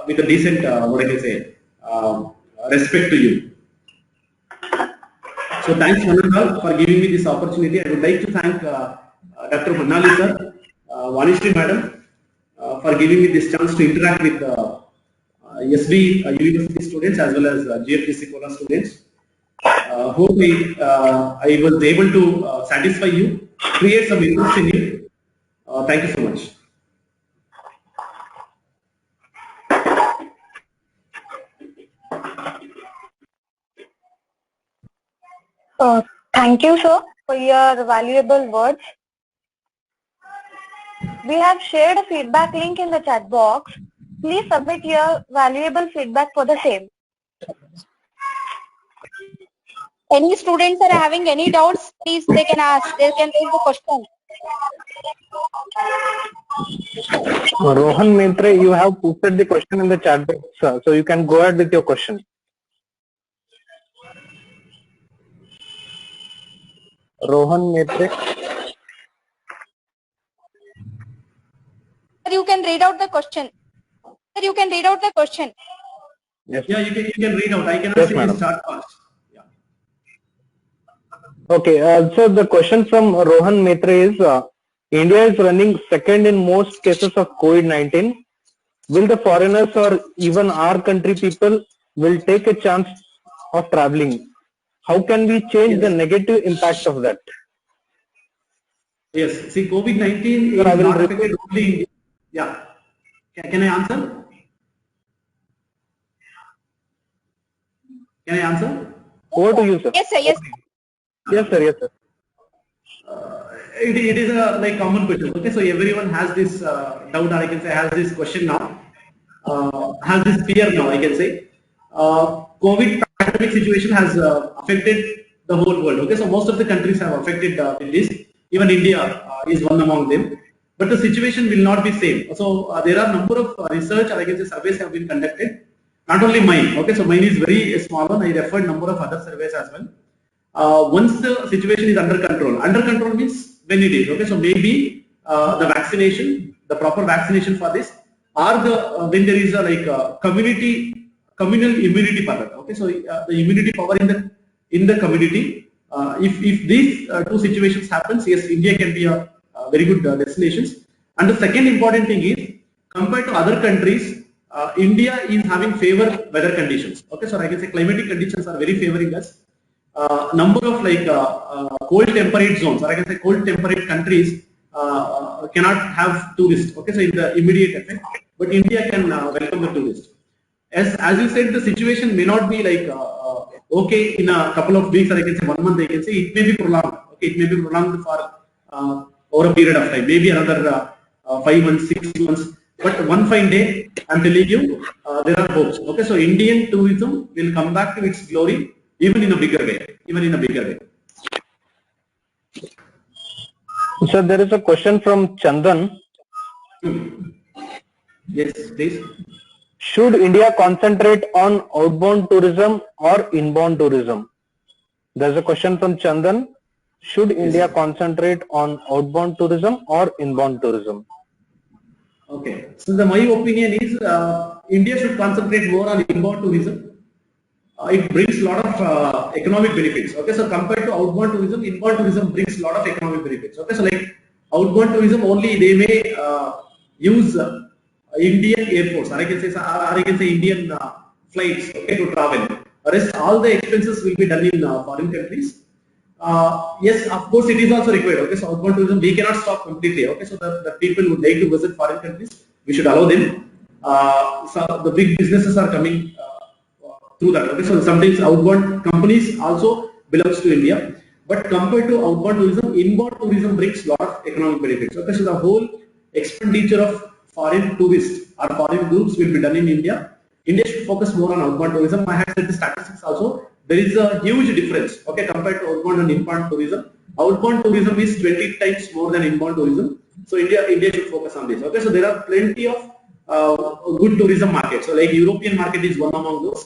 with a decent what I can say respect to you. So thanks Manandal for giving me this opportunity. I would like to thank Dr. Manali sir, Vanishri madam for giving me this chance to interact with SB University students as well as GFTC Kola students. Hope I was able to satisfy you, create some interest in you. Thank you so much. Thank you, sir, for your valuable words. We have shared a feedback link in the chat box. Please submit your valuable feedback for the same. Any students are having any doubts, please they can ask. They can raise the question. Rohan Maitre, you have posted the question in the chat box, sir, so you can go ahead with your question. Rohan Maitre. You can read out the question. Sir, you can read out the question. Yes. Yeah, you can read out. I cannot Yes, say madam. start fast. Yeah. Okay, so the question from Rohan Maitre is, India is running second in most cases of COVID-19. Will the foreigners or even our country people will take a chance of traveling? How can we change the negative impact of that? Yes. See, COVID-19 is Sir, I will not repeat. affected only India. Yeah. Can I answer? Can I answer? Over to you, sir. Yes, sir. Yes. Yes, sir. Yes, sir. It is a like common question. Okay, so everyone has this doubt, or I can say has this question now, has this fear now. I can say COVID pandemic situation has affected the whole world. Okay, so most of the countries have affected with this. Even India is one among them. But the situation will not be same. So there are number of research, or I can say surveys have been conducted. Not only mine. Okay, so mine is very small one. I referred number of other surveys as well. Once the situation is under control means when it is, okay, so maybe the vaccination, the proper vaccination for this, or the when there is a communal immunity power. Okay, so the immunity power in the community. If these two situations happens, yes, India can be a very good destinations. And the second important thing is, compared to other countries, India is having favor weather conditions. Okay, so I can say climatic conditions are very favoring us. Number of cold temperate zones, or I can say cold temperate countries cannot have tourists. Okay, so in the immediate effect, but India can welcome the tourists. As you said, the situation may not be okay in a couple of weeks, or I can say 1 month. I can say it may be prolonged. Okay, it may be prolonged for over a period of time, maybe another 5 months, 6 months. But one fine day, I'm telling you, there are hopes. Okay, so Indian tourism will come back to its glory, even in a bigger way. So there is a question from Chandan. Yes, please. Should India concentrate on outbound tourism or inbound tourism? There's a question from Chandan. Should India concentrate on outbound tourism or inbound tourism? Okay, so my opinion is India should concentrate more on inbound tourism. It brings a lot of economic benefits. Okay, so compared to outbound tourism, inbound tourism brings a lot of economic benefits. Okay, so outbound tourism only they may use Indian airports, or I can say Indian flights, okay, to travel. Rest all the expenses will be done in foreign countries. Yes, of course, it is also required. Okay, so outbound tourism we cannot stop completely. Okay, so the people would like to visit foreign countries, we should allow them. So the big businesses are coming through that. Okay, so sometimes outbound companies also belongs to India, but compared to outbound tourism, inbound tourism brings a lot of economic benefits. Okay, so the whole expenditure of foreign tourists or foreign groups will be done in India. India should focus more on outbound tourism. I have said the statistics also. There is a huge difference, okay, compared to outbound and inbound tourism. Outbound tourism is 20 times more than inbound tourism. So India should focus on this. Okay, so there are plenty of good tourism markets. So European market is one among those,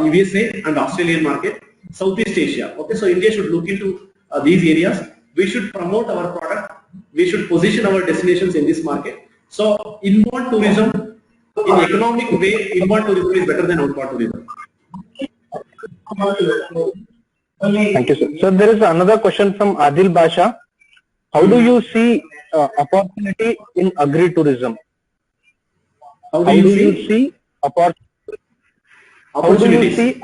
USA and Australian market, Southeast Asia. Okay, so India should look into these areas. We should promote our product. We should position our destinations in this market. So inbound tourism, in economic way, inbound tourism is better than outbound tourism. Thank you, sir. So there is another question from Adil Basha. How do you see opportunity in agri-tourism? How do you see opportunity in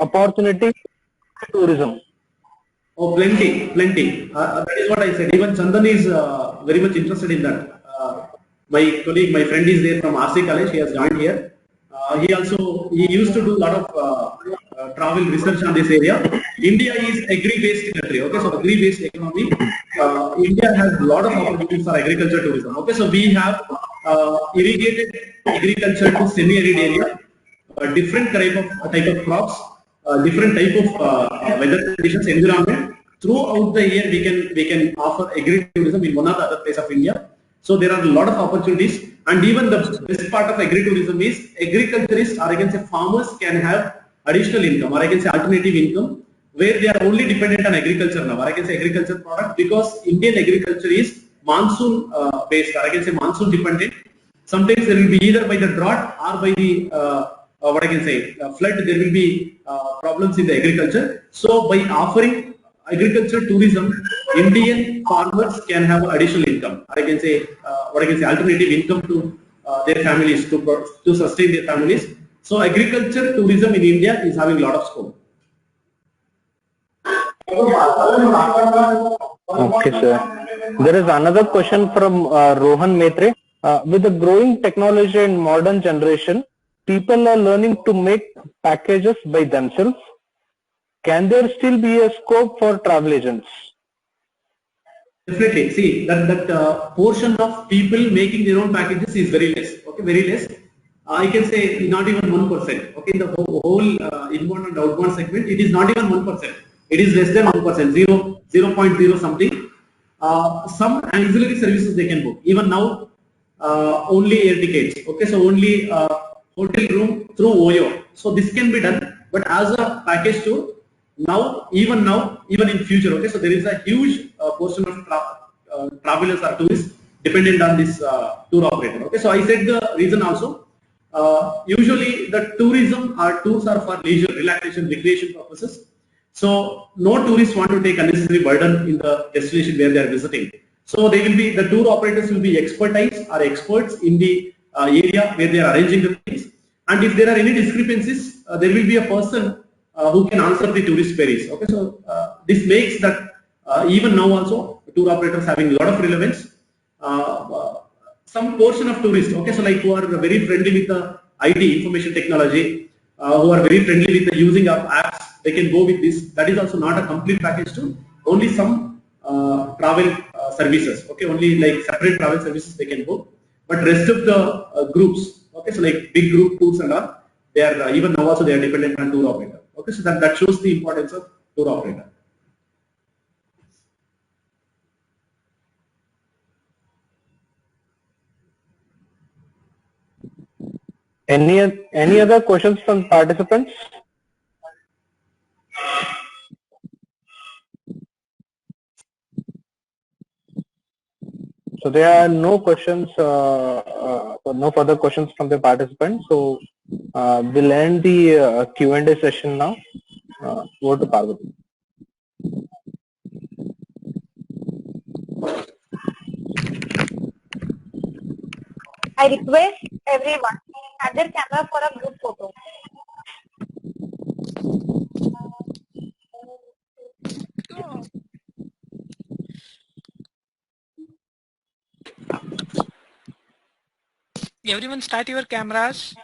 tourism? Oh, plenty. That is what I said. Even Chandan is very much interested in that. My colleague, my friend is there from RC College. He has joined here. He used to do a lot of travel research on this area. India is agri-based country. Okay, so agri-based economy. India has a lot of opportunities for agriculture tourism. Okay, so we have irrigated agriculture to semi-arid area, different type of crops, different type of weather conditions, environment. Throughout the year, we can offer agri-tourism in one or the other place of India. So there are a lot of opportunities, and even the best part of agri-tourism is agriculturists, or I can say farmers, can have additional income, or I can say alternative income, where they are only dependent on agriculture now, or I can say agriculture product, because Indian agriculture is monsoon based, or I can say monsoon dependent. Sometimes there will be either by the drought or by the what I can say flood, there will be problems in the agriculture. So by offering agriculture tourism, Indian farmers can have additional income, or I can say alternative income to their families, to sustain their families. So agriculture tourism in India is having a lot of scope. Okay, sir. There is another question from Rohan Maitre. With the growing technology and modern generation, people are learning to make packages by themselves. Can there still be a scope for travel agents? Definitely. See, that portion of people making their own packages is very less. Okay, very less. I can say not even 1%. Okay, in the whole inbound and outbound segment, it is not even 1%. It is less than 1%, 0.0 something. Some ancillary services they can book. Even now, only air tickets. Okay, so only hotel room through OYO. So this can be done, but as a package tour, even in future. Okay, so there is a huge portion of travelers or tourists dependent on this tour operator. Okay, so I said the reason also. usually the tourism or tours are for leisure, relaxation, recreation purposes. So no tourists want to take unnecessary burden in the destination where they are visiting. So they will be, the tour operators will be expertise or experts in the area where they are arranging the things. And if there are any discrepancies, there will be a person who can answer the tourist queries. Okay, so this makes that even now also tour operators having a lot of relevance. Some portion of tourists, okay, so like who are very friendly with the IT, information technology, who are very friendly with the using of apps, they can go with this. That is also not a complete package too. Only some travel services, okay, only like separate travel services they can go. But rest of the groups, okay, so like big group tours and all, they are even now also they are dependent on tour operator. Okay, so that shows the importance of tour operator. Any other questions from participants? So there are no questions, no further questions from the participants. So we'll end the Q&A session now. Over to Parvati. I request everyone to have their camera for a group photo. Everyone start your cameras.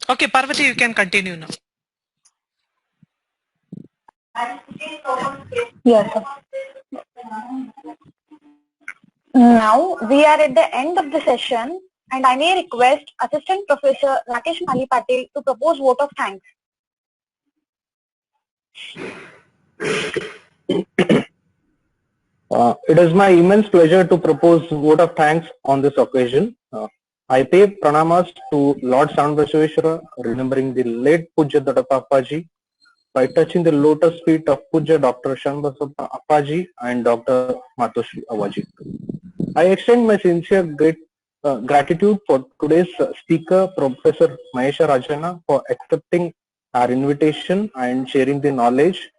Okay, Parvati, you can continue now. Yes, sir. Now we are at the end of the session, and I may request Assistant Professor Rakesh Mali Patil to propose vote of thanks. It is my immense pleasure to propose vote of thanks on this occasion. I pay pranamas to Lord Shanbasaveshwara, remembering the late Pujya Dadappa Appaji, by touching the lotus feet of Pujya Dr. Shanbasappa Appaji and Dr. Matoshri Awaji. I extend my sincere gratitude for today's speaker, Professor Mahesha Rajana, for accepting our invitation and sharing the knowledge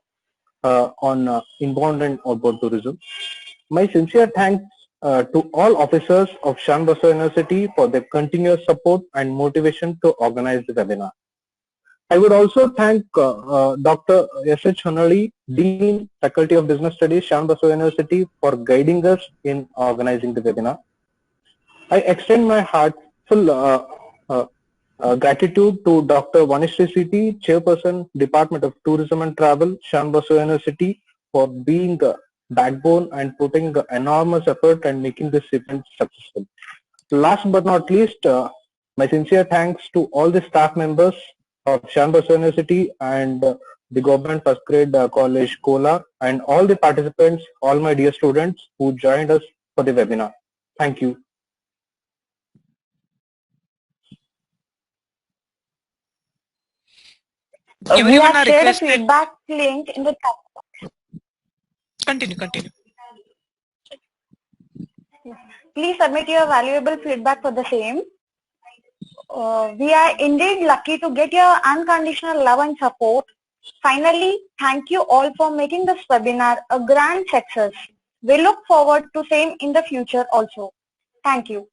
on inbound and outbound tourism. My sincere thanks to all officers of Shanbasaveshwara University for their continuous support and motivation to organize the webinar. I would also thank Dr. S.H. Honali, Dean, Faculty of Business Studies, Shanbasaveshwara University, for guiding us in organizing the webinar. I extend my heartful gratitude to Dr. Vanishri Siti, Chairperson, Department of Tourism and Travel, Shanbasaveshwara University, for being the backbone and putting enormous effort and making this event successful. Last but not least, my sincere thanks to all the staff members of Shanbasaveshwara University and the Government First Grade College, Kolar, and all the participants, all my dear students who joined us for the webinar. Thank you. We Everyone have are shared a requested. feedback link in the chat. Continue. Please submit your valuable feedback for the same. We are indeed lucky to get your unconditional love and support. Finally, thank you all for making this webinar a grand success. We look forward to same in the future also. Thank you.